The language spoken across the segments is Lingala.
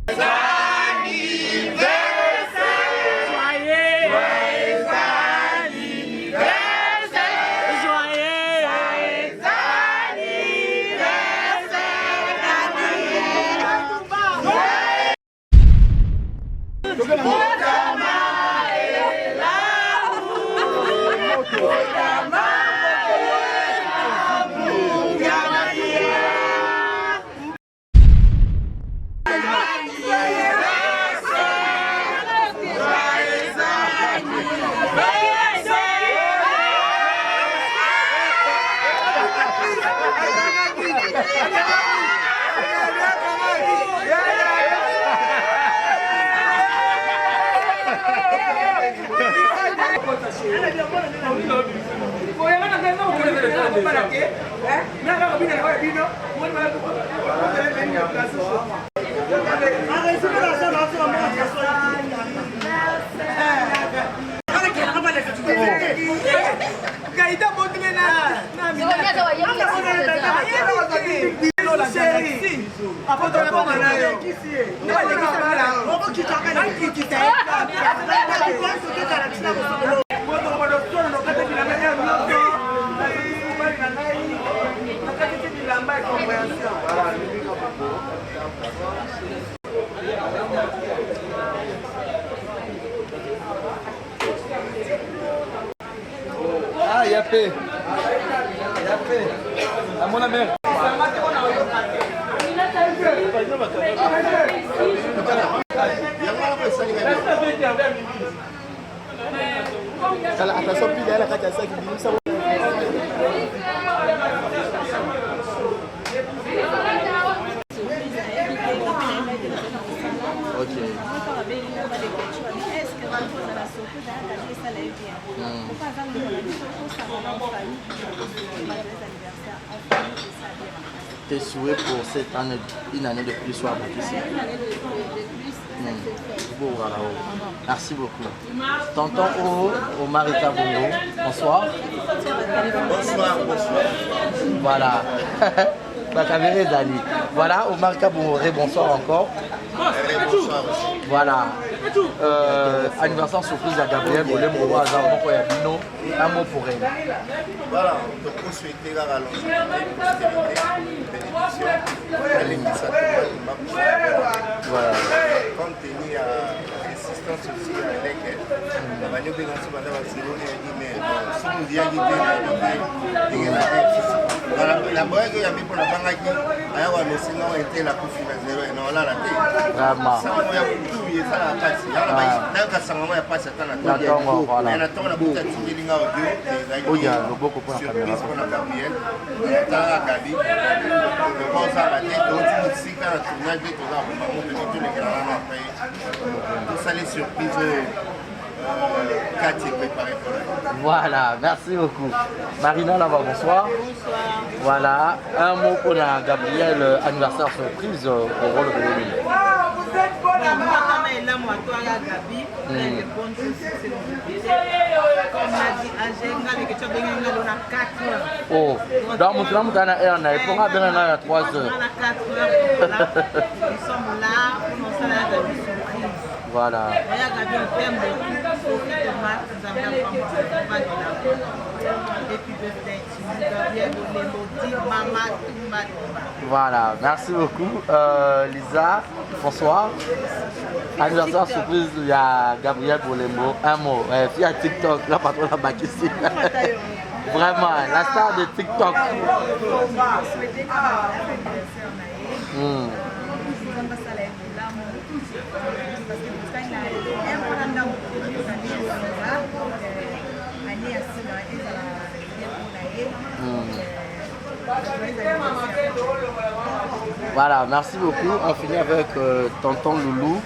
Ah, il y a fait. À mon amère. Attention, puis derrière la carte, ça tes souhaits pour cette année, une année de plus soit ici. Bon, voilà. Merci beaucoup. Tonton Omar Kabongo, bonsoir. Bonsoir. Voilà. Voilà, Omar Kabongo, bonsoir encore. Bonsoir aussi. Voilà. Anniversaire surprise à Gabriel Bolembo, un mot pour elle. Voilà, donc on souhaitait la longévité, prospérité, bénédiction, voilà. Compte tenu à l'assistance aussi à l'EC, la bannière de l'ensemble de la Barcelone a dit, mais si nous disons voilà, la boîte que j'ai mis pour la banque, sinon était la coupe à 0 et non là la tête. Vraiment. Ça m'a tout, il y a ça la passe. Là, quand ça m'a pas cette année, il y a un temps la bouteille de Tilinga audio. Oui, il y a beaucoup pour la caméra. Surprise pour la Gabriel. Dans la Gabi. Le bon ça la tête. Donc, tu me dis quand la tournage est là, on va monter tous les grands après. Tout ça, les surprises. Voilà, merci beaucoup. Marina, là-bas, bonsoir. Voilà, un mot pour la Gabriel, anniversaire surprise au rôle de Lévi. Oh, dans mon temps, on a un air, on a bien un air à 3 heures. Nous sommes là pour nous faire la surprise. Voilà. Voilà, merci beaucoup. Lisa, bonsoir. Anniversaire surprise, il y a Gabriel Bolembo. Un mot, il y a TikTok, la patronne a baqué ici. Vraiment, la star de TikTok. Voilà, merci beaucoup. On finit avec tonton Loulou.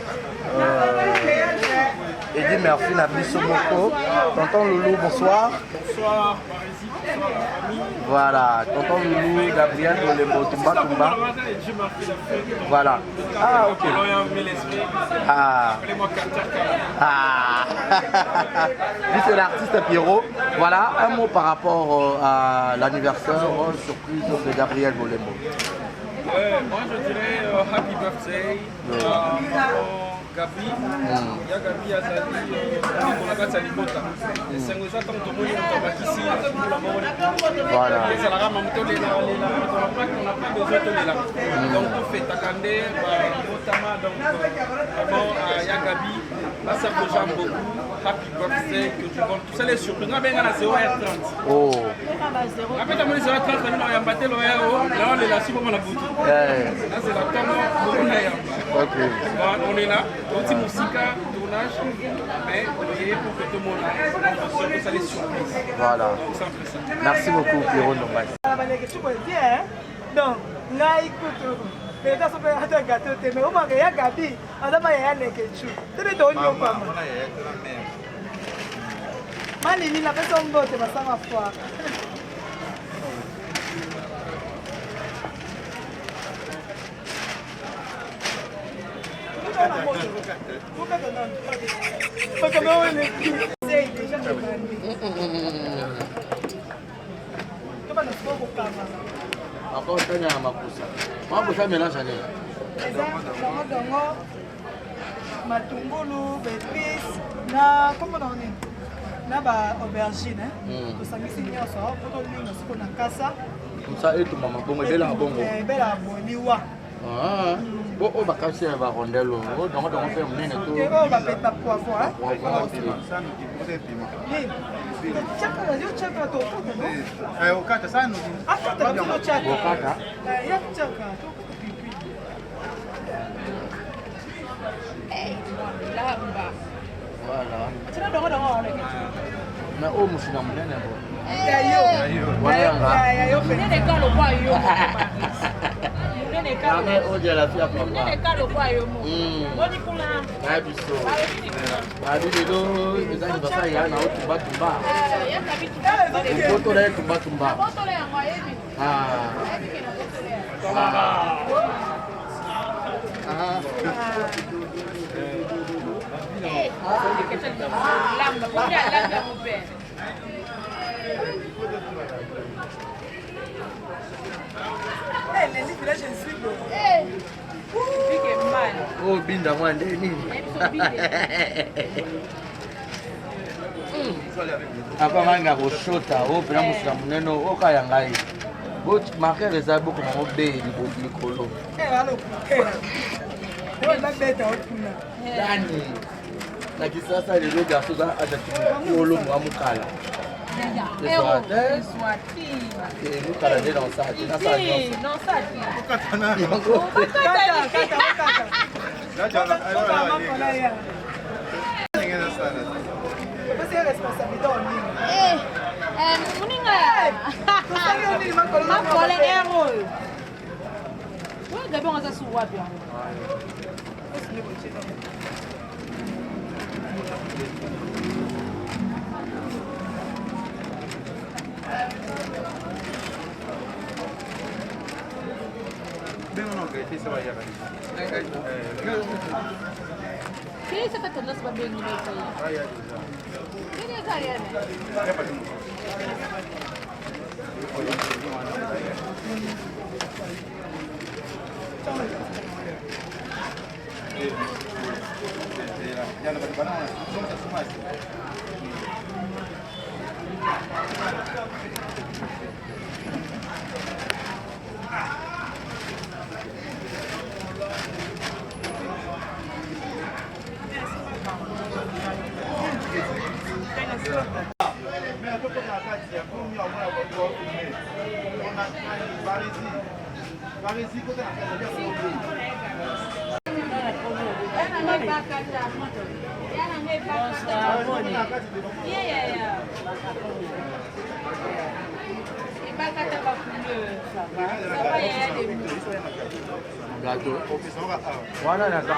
Eddy Murphy Nabi Somoko. Tonton Loulou, bonsoir. Bonsoir, voilà, tonton Loulou, Gabriel Bolembo, Tumba. Voilà. Ah, ok. Ah. Lui, c'est l'artiste Pierrot. Voilà, un mot par rapport à l'anniversaire surprise de Gabriel Bolembo. Moi je dirais happy birthday Gabi ya Gabi azali na kati ya libota esengo eza ntango tomoni moto abakisi mbula moko ezalaka mamu tolela on n'a pas besoin tolela donc tofetaka nde babotama donc vraiment ya Gabi baserve aux gens beaucoup happy birthday que tu vends tout ça les surprises nga benga na 0h30 après tamoni 0h30 bamina oyamba te loyao na olela si bomona butu nazela ntango bokona yamba on est là petit musica tournage mais pour que tout le monde ça les surprises voilà merci beaucoup Pierrot Ndombai donc ngai kutu Beta sope hata gâteau te mais oma ya Gabi azama ya nekechu tete to nyo pama mali ni la pesa mbote basama fois encore tanya na makusa makusa mélange à nini dongo matungulu épices na comment on dit na ba aubergine tosangisi nyonso po tolinga siko na kasa ça et tout maman bongo bela bongo bela boliwa bon on va casser un rondelle donc on fait monene tout on va mettre poivron hein chaka yo chaka to ukata sana akata no chaka bokata ya chaka to voilà tena dongo na o musina monene bo yo voilà yo Nene kalo kwa yo. Nene kalo. mais on dit la fille à papa Nene kalo kwa yo mo. Boni kuna. na biso ba bido ezali basa ya na otumba tumba Ya kabitu. foto na tumba tumba Foto le yango yebi. Lamba, kuja lamba mupe. les village je suis beau Bige mal. oh binda mwande nini apa manga koshota o pena musula munene okaya ngai makere eza boko nango bei likolo yani na kisasa lelo garso za ajakolo mwa mokala mokala nde na osala te nasala Muninga. Makole ero. Wewe gabi ungaza su wapi hapo? Kini sasa tanda sababu yenyewe sasa. Kini kali yani. wana na za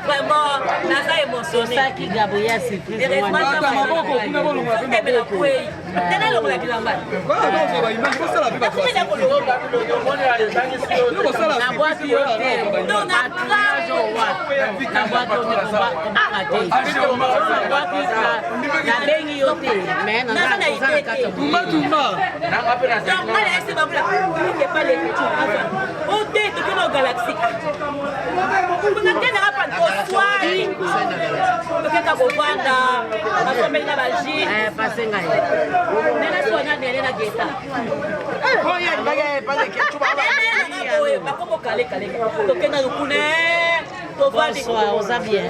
Vraiment, naza émotionné. Ça qui Gabriel surprise. Bonsoir, on bien.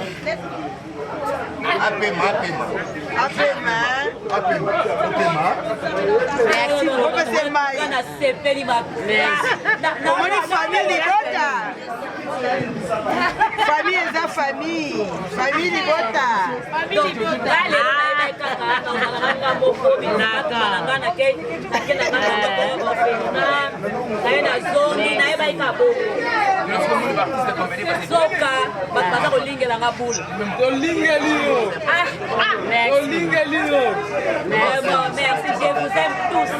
Merci beaucoup. Famille. Merci, je vous aime tous.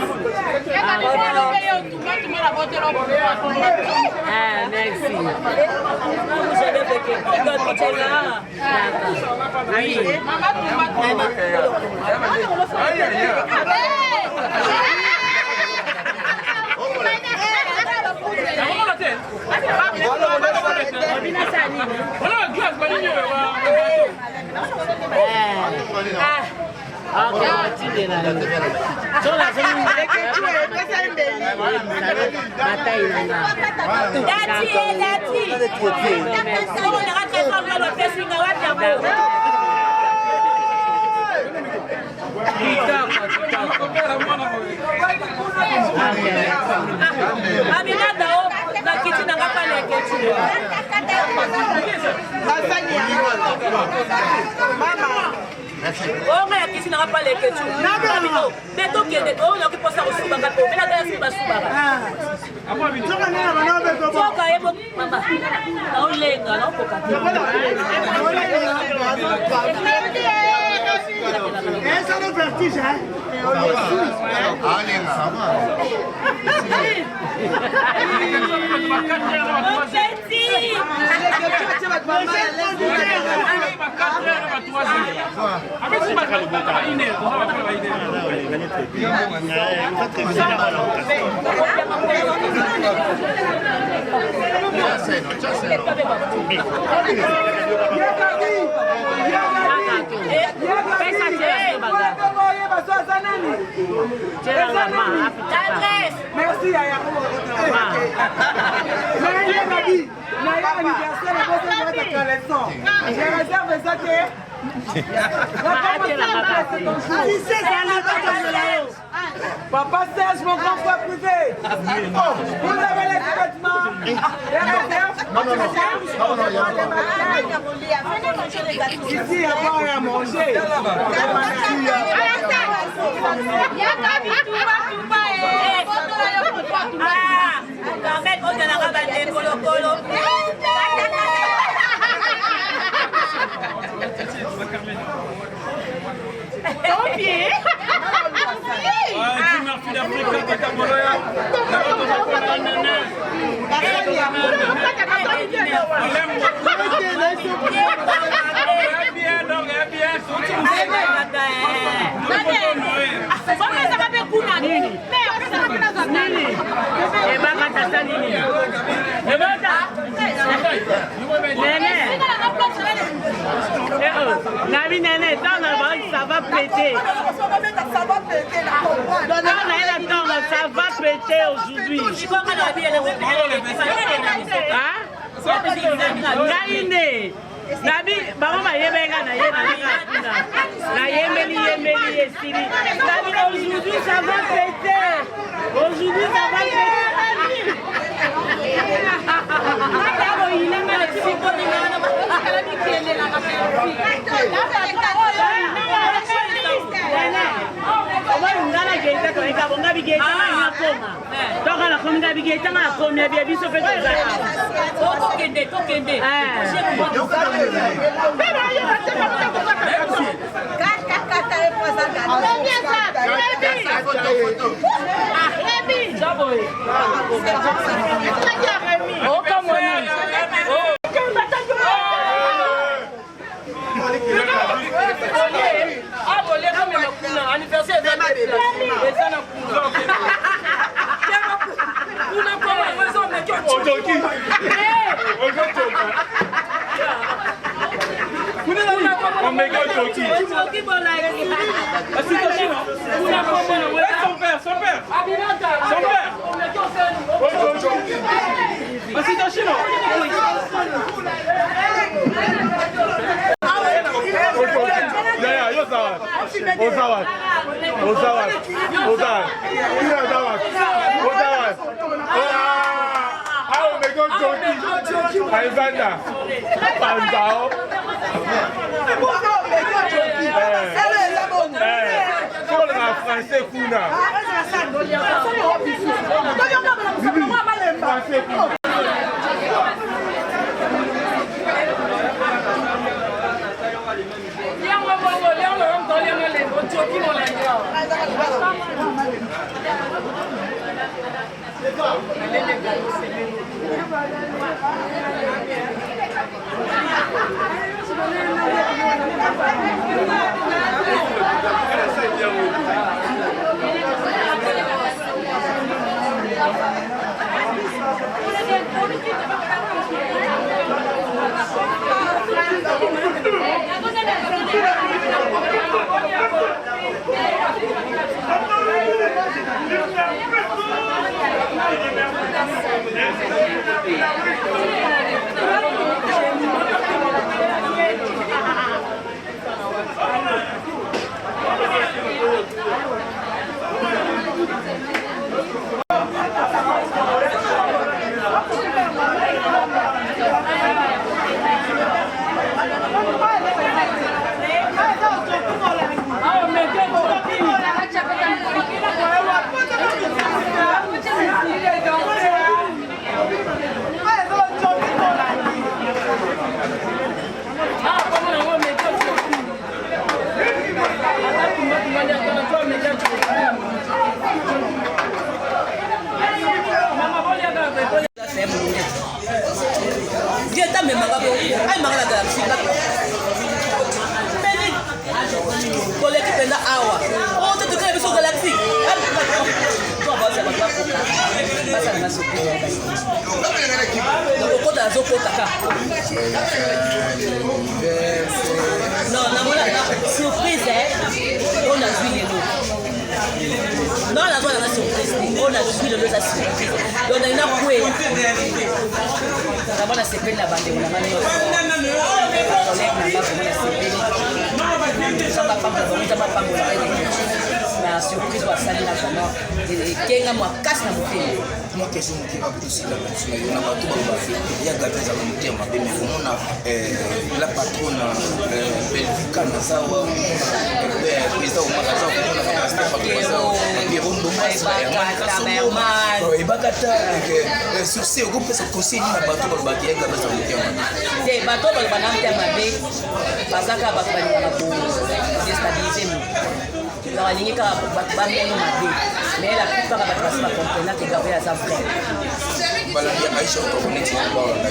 Merci. On a qui n'a pas les questions. Mais donc il y a des gens qui pensent au Soubaga, mais la dernière fois Soubaga. Maman, on les gars, non pour ça le vertige, hein? Merci à Papa Serge, mon grand frère privé. Vous avez les vêtements. Ici, il y a pas à manger. Ça va péter. Ça va péter aujourd'hui. Nabi, maman yebega na yemeli esili. Nabi, aujourd'hui ça va péter. Aujourd'hui ça va péter. Français kuna. Non, surprise, on a vu les lots. Non, la zone a surprise, on a vu le lot à surprise. Donc, on a une couée. D'abord, on a séparé la bande, on a mis la surprise wa sali na vraiment kenga moi casse na motema moi question qui va plus la personne na bato ba ba ya gabeza na motema be me komona la patronne Belgique na sawa président au magasin komona na Stefan Koza et rondo et bakata sur ce au groupe ça conseil na bato ba ya gabeza na motema te bato ba na motema be bazaka ba ba ko déstabiliser la ligne ka ba mono mabe mais la plupart ba pas comprendre que Gabriel a ça vrai bala ya Aisha ko connect ba